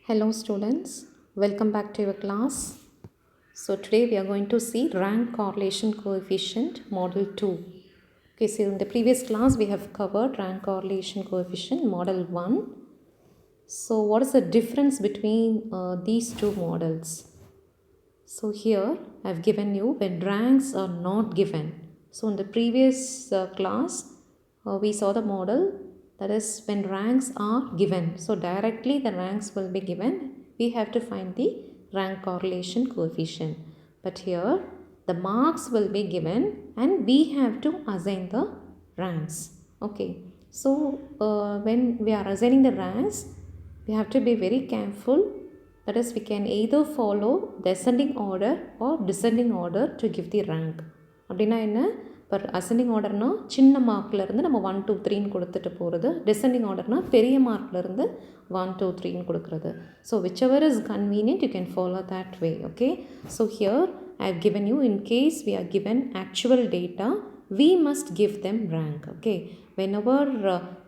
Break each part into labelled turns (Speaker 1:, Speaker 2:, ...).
Speaker 1: Hello students, welcome back to your class. So today we are going to see rank correlation coefficient model 2. Okay, so in the previous class we have covered rank correlation coefficient model 1. So what is the difference between these two models? So here I have given you when ranks are not given. So in the previous class we saw the model that is when ranks are given. So directly the ranks will be given. We have to find the rank correlation coefficient. But here the marks will be given and we have to assign the ranks. Okay. So when we are assigning the ranks, we have to be very careful. That is, we can either follow the ascending order or descending order to give the rank. அப்படின்னா என்ன, இப்போ ascending ஆர்டர்னா சின்ன மார்க்லேருந்து நம்ம 1 2 3ன்னு கொடுத்துட்டு போகிறது, descending ஆர்டர்னா பெரிய மார்க்லேருந்து 1 2 3ன்னு கொடுக்குறது. So which ever is convenient you can follow that way. Okay, so here I have given you, in case we are given actual data, we must give them rank. Okay, whenever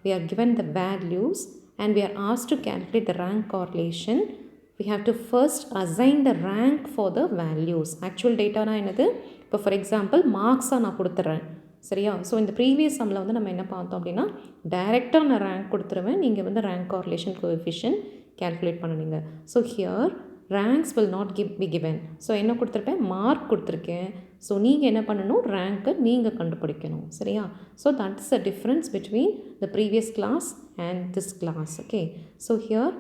Speaker 1: we are given the values and we are asked to calculate the rank correlation, we have to first assign the rank for the values. Actual data na enadhu, இப்போ for example மார்க்ஸாக நான் கொடுத்துட்றேன், சரியா? So இந்த previous சம்மில் வந்து நம்ம என்ன பார்த்தோம் அப்படின்னா, டைரெக்டாக நான் ரேங்க் கொடுத்துருவேன், நீங்கள் வந்து ரேங்க் கார்லேஷன் கோஎஃபிஷியன்ட் கேல்குலேட் பண்ணுவீங்க. So here ranks will not be given. So என்ன கொடுத்துருப்பேன், மார்க் கொடுத்துருக்கேன். ஸோ நீங்கள் என்ன பண்ணணும், ரேங்க்கை நீங்கள் கண்டுபிடிக்கணும், சரியா? So that is the difference between the previous class and this class. Okay, so here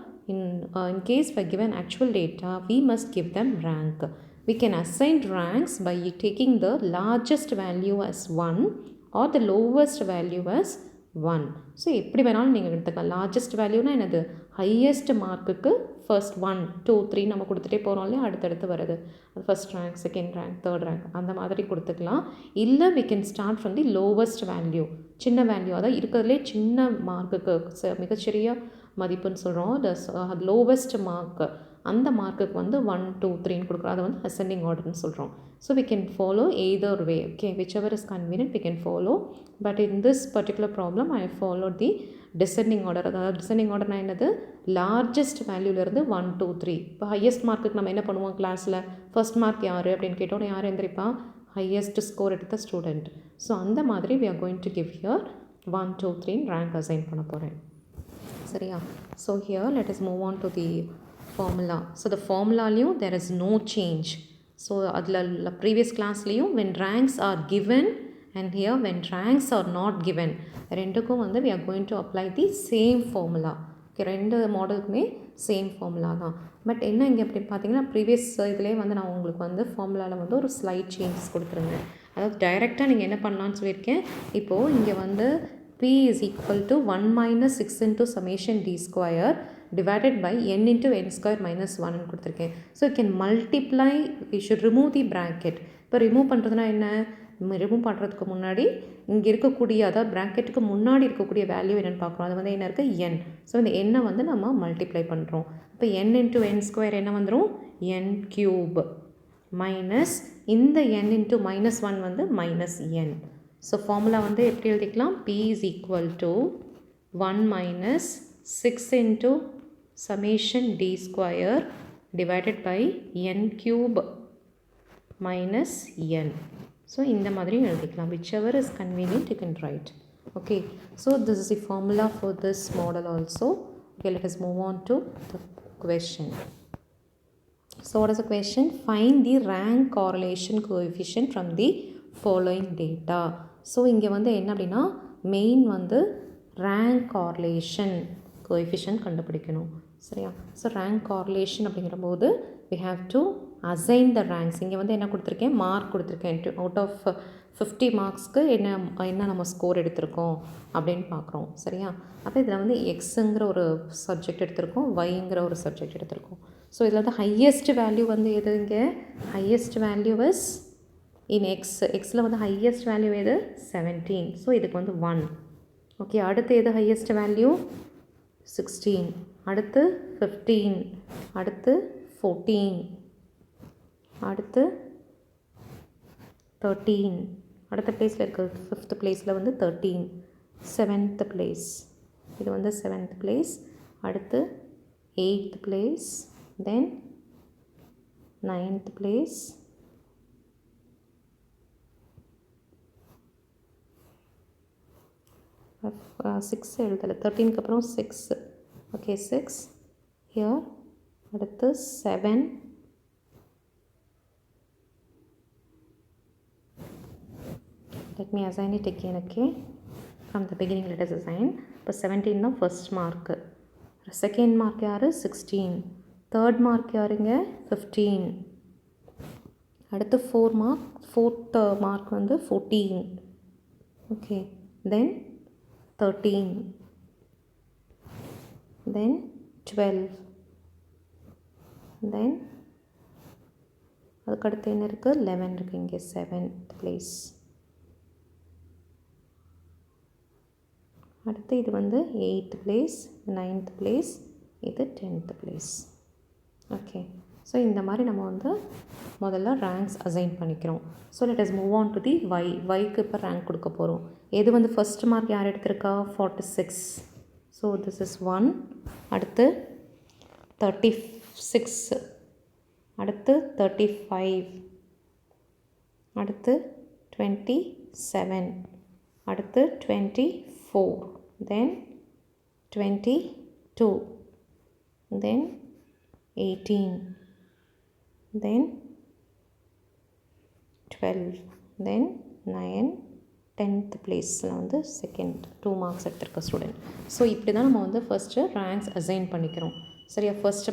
Speaker 1: in case we are given actual data, we must give them rank. We can assign ranks by taking the largest value as 1 or the lowest value as 1. So எப்படி வேணாலும் நீங்கள் எடுத்துக்கலாம். Largest வேல்யூனா என்னது, highest மார்க்குக்கு first 1 2 3 நம்ம கொடுத்துட்டே போகிறோம் இல்லையா, அடுத்தடுத்து வருது, அது first rank, second rank, third rank, அந்த மாதிரி கொடுத்துக்கலாம். இல்லை we can start from the lowest value, சின்ன வேல்யூ, அதாவது இருக்கிறதுலே சின்ன மார்க்குக்கு மிகச்சிறிய மதிப்புன்னு சொல்கிறோம். த லோவஸ்ட் மார்க்கு, அந்த மார்க்குக்கு வந்து 1 2 3ன்னு கொடுக்குறோம், அதை வந்து அசெண்டிங் ஆர்டர்னு சொல்கிறோம். So we can follow either way. Okay, whichever is convenient we can follow. But in this particular problem I followed the descending order. அதாவது டிசெண்டிங் ஆர்டர்னா என்னது, லார்ஜஸ்ட் வேல்யூலேருந்து 1 2 3. இப்போ ஹையஸ்ட் மார்க்குக்கு நம்ம என்ன பண்ணுவோம் கிளாஸில், ஃபர்ஸ்ட் மார்க் யார் அப்படின்னு கேட்டோன்னே யார் எந்திரிப்பா, ஹையஸ்ட் ஸ்கோர் எடுத்த ஸ்டூடெண்ட். ஸோ அந்த மாதிரி we are going to give here 1 2 3 rank assign பண்ண போகிறேன், சரியா? So here let us move on to the formula. So the ஃபார்முலாலையும் there is no change. So அதில் ப்ரீவியஸ் கிளாஸ்லேயும் when ranks are given and here when ranks are not given, ரெண்டுக்கும் வந்து we are going to apply the same formula. Okay, ரெண்டு மாடலுக்குமே same formula தான். But என்ன இங்கே அப்படின்னு பார்த்தீங்கன்னா, ப்ரீவியஸ் இதுலேயே வந்து நான் உங்களுக்கு வந்து ஃபார்முலாவில் வந்து ஒரு ஸ்லைட் சேஞ்சஸ் கொடுத்துருந்தேன். அதாவது டைரெக்டாக நீங்கள் என்ன பண்ணலான்னு சொல்லியிருக்கேன். இப்போது இங்கே வந்து P is equal to 1 minus 6 into summation d square divided by n into n square minus 1 கொடுத்துருக்கேன். So you can multiply, we should remove the bracket. இப்போ ரிமூவ் பண்ணுறதுனா என்ன, ரிமூவ் பண்ணுறதுக்கு முன்னாடி இங்கே இருக்கக்கூடிய, அதாவது ப்ராக்கெட்டுக்கு முன்னாடி இருக்கக்கூடிய வேல்யூ என்னென்னு பார்க்குறோம். அது வந்து என்ன இருக்குது, n. ஸோ இந்த எண்ணை வந்து நம்ம மல்டிப்ளை பண்ணுறோம். இப்போ n into n square என்ன வந்துடும், n cube மைனஸ் இந்த n into minus 1 வந்து minus n. ஸோ ஃபார்முலா வந்து எப்படி எழுதிக்கலாம், P is equal to 1 minus 6 into summation d square divided by n cube minus n. So இந்த மாதிரியும் எழுதிக்கலாம், whichever is convenient you can write. Okay, so this is the formula for this model also. Okay, let us move on to the question. So what is the question? Find the rank correlation coefficient from the following data. So இங்கே வந்து என்ன அப்படின்னா, main வந்து rank correlation coefficient கண்டுபிடிக்கணும், சரியா? So rank correlation அப்படிங்கிற போது we have to assign the ranks. இங்கே வந்து என்ன கொடுத்துருக்கேன், மார்க் கொடுத்துருக்கேன். அவுட் ஆஃப் 50 மார்க்ஸ்க்கு என்ன நம்ம ஸ்கோர் எடுத்திருக்கோம் அப்படின்னு பார்க்குறோம், சரியா? அப்போ இதில் வந்து எக்ஸுங்கிற ஒரு சப்ஜெக்ட் எடுத்திருக்கோம், ஒய்ங்கிற ஒரு சப்ஜெக்ட் எடுத்திருக்கோம். ஸோ இதில் வந்து ஹையஸ்ட் வேல்யூ வந்து எது, இங்கே ஹையஸ்ட் வேல்யூ இஸ் இன் எக்ஸில் வந்து ஹையஸ்ட் வேல்யூ எது, 17. ஸோ இதுக்கு வந்து 1. ஓகே, அடுத்து எது ஹையஸ்ட் வேல்யூ, 16, அடுத்து 15, அடுத்து 14, அடுத்து 13, அடுத்த பிளேஸில் இருக்குது 5th பிளேஸில் வந்து 13, 7th பிளேஸ், இது வந்து 7th பிளேஸ், அடுத்து 8th place, then 9th place, 6 எழுதலை 13க்கு அப்புறம் 6 okay 6 here அடுத்து 7 let me assign it again okay from the beginning let us assign இப்போ 17 தான் first mark second mark யாரு 16 third mark யாருங்க 15 அடுத்து 4 mark fourth mark வந்து 14 okay then 13 then 12 then அதுக்கடுத்து என்ன இருக்குது 11 இருக்குது இங்கே 7th place அடுத்து இது வந்து 8th place 9th place இது 10th place ஓகே ஸோ இந்த மாதிரி நம்ம வந்து முதல்ல ரேங்க்ஸ் அசைன் பண்ணிக்கிறோம் so let us move on to the வைக்கு இப்போ ரேங்க் கொடுக்க போகிறோம் எது வந்து ஃபர்ஸ்ட் மார்க் யார் எடுத்திருக்கா 46 ஸோ திஸ் இஸ் 1 அடுத்து 36 அடுத்து 35 அடுத்து 27 அடுத்து 24 then 22 then 18 then 12 then 9 10th placeல வந்து செகண்ட் 2 மார்க்ஸ் எடுத்திருக்க ஸ்டூடெண்ட் ஸோ இப்படி தான் நம்ம வந்து ஃபஸ்ட்டு ரேங்க்ஸ் அசைன் பண்ணிக்கிறோம் சரியா ஃபர்ஸ்ட்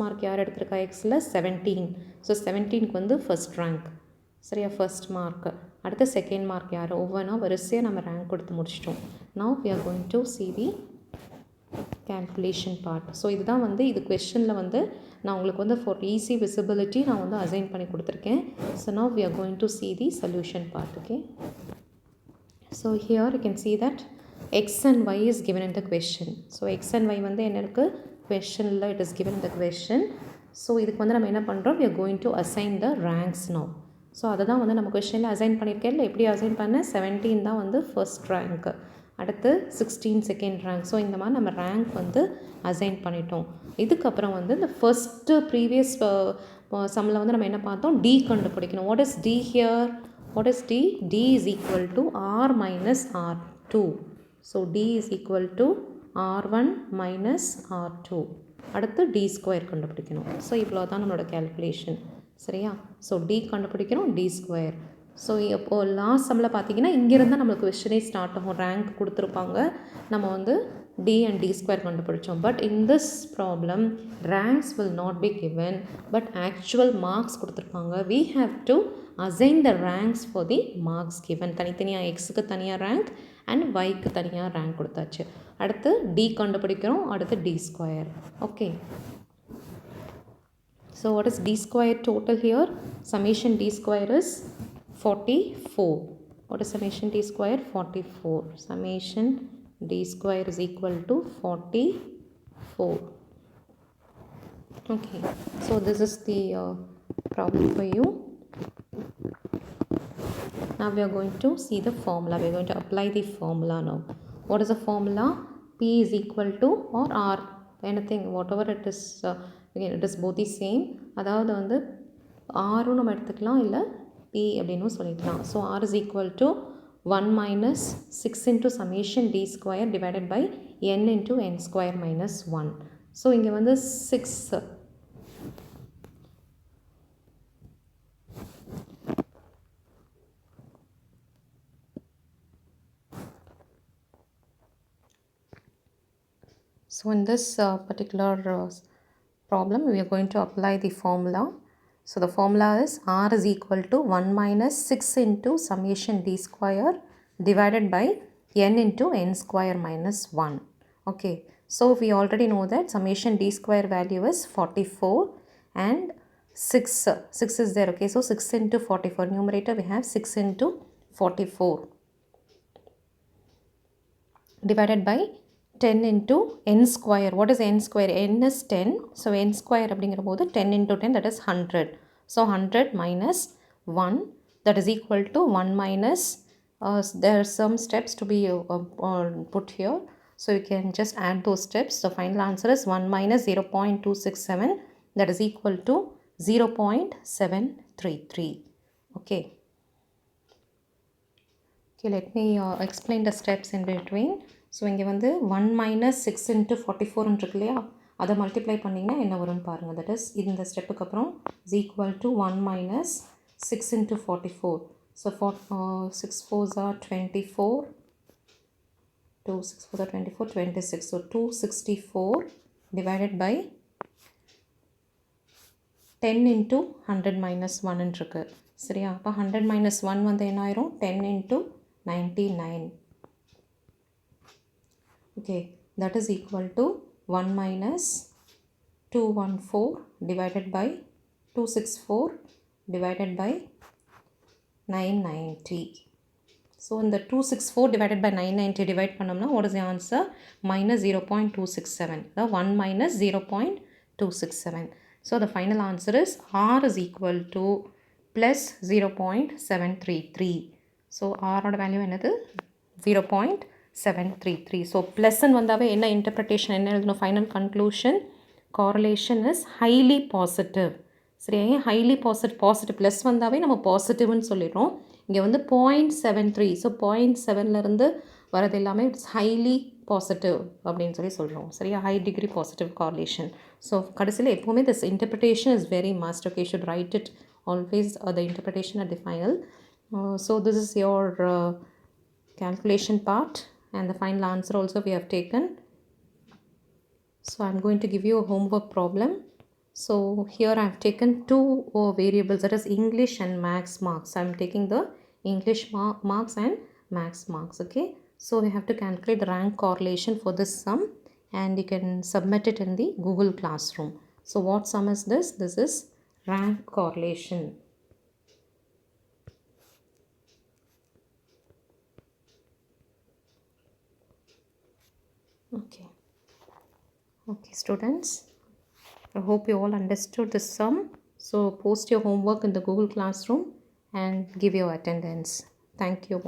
Speaker 1: மார்க் யார் எடுத்திருக்கா எக்ஸில் 17 ஸோ 17க்கு வந்து ஃபர்ஸ்ட் ரேங்க் சரியா ஃபர்ஸ்ட் மார்க் அடுத்த செகண்ட் மார்க் யார் ஒவ்வொன்றா வரிசையாக நம்ம ரேங்க் கொடுத்து முடிச்சிட்டோம் now we are going to see the calculation part so இதுதான் வந்து இது கொஸ்டினில் வந்து நான் உங்களுக்கு வந்து ஃபார் ஈஸி விசிபிலிட்டி நான் வந்து அசைன் பண்ணி கொடுத்துருக்கேன் so now we are going to see the solution part okay so here you can see that x and y is given in the question so x and y வந்து என்ன இருக்குது questionல it is given in the question so இதுக்கு வந்து நம்ம என்ன பண்ணுறோம் we are going to assign the ranks now so அதை தான் வந்து நம்ம கொஸ்டினில் அசைன் பண்ணியிருக்கேன் இல்லை எப்படி அசைன் பண்ணேன் 17 தான் வந்து ஃபர்ஸ்ட் ரேங்க் அடுத்து 16 செகண்ட் ரேங்க் ஸோ இந்த மாதிரி நம்ம ரேங்க் வந்து அசைன் பண்ணிட்டோம் இதுக்கப்புறம் வந்து இந்த ஃபஸ்ட்டு ப்ரீவியஸ் சம்மில் வந்து நம்ம என்ன பார்த்தோம் டி கண்டுபிடிக்கணும் what is D here what is D D is equal to R minus R2 so D is equal to R1 minus R2 அடுத்து டி ஸ்கொயர் கண்டுபிடிக்கணும் ஸோ இவ்வளோ தான் நம்மளோட கேல்குலேஷன் சரியா ஸோ டி கண்டுபிடிக்கணும் டி ஸ்கொயர் ஸோ இப்போது last சம்மில் பார்த்தீங்கன்னா இங்கேருந்து நம்மளுக்கு கொஸ்டினே ஸ்டார்ட் ஆகும் ரேங்க் கொடுத்துருப்பாங்க நம்ம வந்து டி அண்ட் டி ஸ்கொயர் கண்டுபிடிச்சோம் but in this problem ranks will not be given but actual marks கொடுத்துருப்பாங்க we have to assign the ranks for the marks given தனித்தனியாக எக்ஸுக்கு தனியாக ரேங்க் அண்ட் ஒய்க்கு தனியாக ரேங்க் கொடுத்தாச்சு அடுத்து டி கண்டுபிடிக்கிறோம் அடுத்து D square okay so what is d square total here summation d square is 44 what is summation d square 44 summation d square is equal to 44 okay so this is the problem for you now we are going to see the formula we are going to apply the formula now what is the formula p is equal to or r anything whatever it is again it is both the same அதாவது வந்து ஆரும் நம்ம எடுத்துக்கலாம் இல்லை B அப்படின்னு சொல்லிக்கலாம் so R is equal to 1 minus 6 into summation D square divided by N into N square minus 1 so இங்கே வந்து 6 so in this particular problem we are going to apply the formula so the formula is r is equal to 1 minus 6 into summation d square divided by n into n square minus 1 okay so we already know that summation d square value is 44 and 6 is there okay so 6 into 44 numerator we have 6 into 44 divided by 10 into n square what is n square n is 10 so n square அப்படிங்கிற போது 10 into 10 that is 100 so 100 minus 1 that is equal to 1 minus there are some steps to be put here So you can just add those steps. The final answer is 1 minus 0.267, that is equal to 0.733. Okay. Okay, let me explain the steps in between. So இங்கே வந்து 1 minus 6 into 44 இருக்கு இல்லையா, அதை multiply பண்ணிங்கன்னா என்ன வரும்னு பாருங்கள். That is இந்த ஸ்டெப்புக்கு அப்புறம் is equal to 1 minus 6 into 44. So 6 4s are 24, 2 6 4s are 24, 26. So 264 divided by 10 into 100 minus 1 இருக்கு சரியா. அப்போ 100 minus 1 வந்து என்ன ஆயிரும், 10 into 99. Okay, that is equal to 1 minus 214 divided by 264 divided by 990. So in the 264 divided by 990 divide பண்ணோம்னா what is the answer? Minus 0.267. The 1 minus 0.267. So the final answer is R is equal to plus 0.733. So R oda value என்னது 0.733. So plus ன்னு வந்தாவே என்ன interpretation என்ன எழுதணும், final conclusion, correlation is highly positive. சரி, highly positive plus வந்தாவே நம்ம பாசிட்டிவ்னு சொல்லிடுறோம். இங்கே வந்து 0.73. ஸோ 0.7லேருந்து வரது எல்லாமே இட்ஸ் ஹைலி பாசிட்டிவ் அப்படின்னு சொல்கிறோம் சரியா. High degree positive correlation. So கடைசியில் எப்போவுமே this interpretation is very must. Okay, should right it always the interpretation at the final. So this is your calculation part, and the final answer also we have taken. So I'm going to give you a homework problem. So here I have taken two variables, that is English and Maths marks. I am taking the English marks and Maths marks. Okay, so we have to calculate the rank correlation for this sum, and you can submit it in the Google Classroom. So what sum is this? This is rank correlation. Okay students, I hope you all understood this sum. So post your homework in the Google Classroom and give your attendance. Thank you.